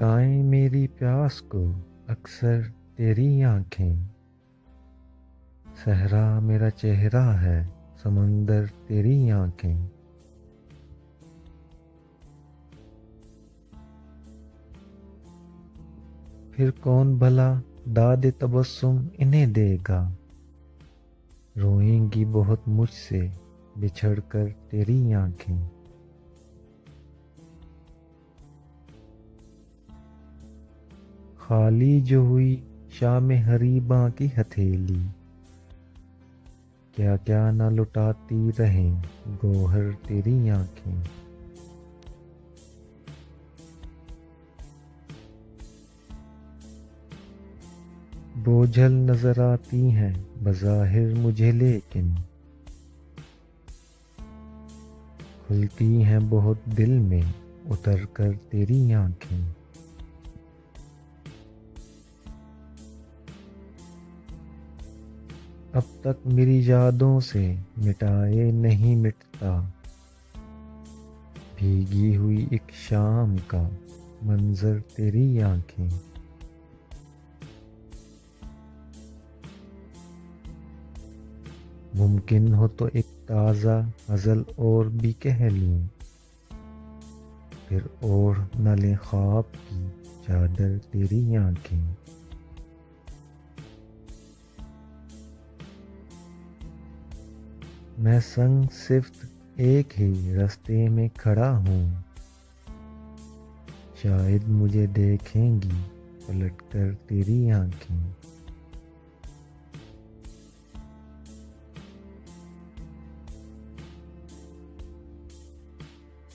भड़काएं मेरी प्यास को अक्सर तेरी आंखें। सहरा मेरा चेहरा है, समंदर तेरी आंखें। फिर कौन भला दाद तबस्सुम इन्हें देगा। रोएंगी बहुत मुझसे बिछड़कर तेरी आंखें। खाली जो हुई शाम हरीबा की हथेली, क्या क्या न लुटाती रहें गौहर तेरी आंखें। बोझल नजर आती हैं बज़ाहिर मुझे, लेकिन खुलती हैं बहुत दिल में उतर कर तेरी आंखें। अब तक मेरी यादों से मिटाए नहीं मिटता, भीगी हुई एक शाम का मंजर तेरी आंखें। मुमकिन हो तो एक ताज़ा गज़ल और भी कह लूं, फिर ओढ़ न ले ख्वाब की चादर तेरी आंखें। मैं संग सिर्फ एक ही रास्ते में खड़ा हूँ, शायद मुझे देखेंगी पलटकर तेरी आंखें।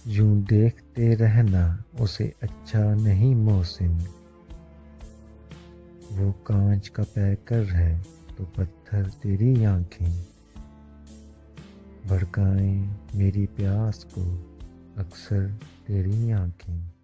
यूं देखते रहना उसे अच्छा नहीं मोहसिन, वो कांच का पैकर है तो पत्थर तेरी आंखें। भड़काएं मेरी प्यास को अक्सर तेरी आंखें।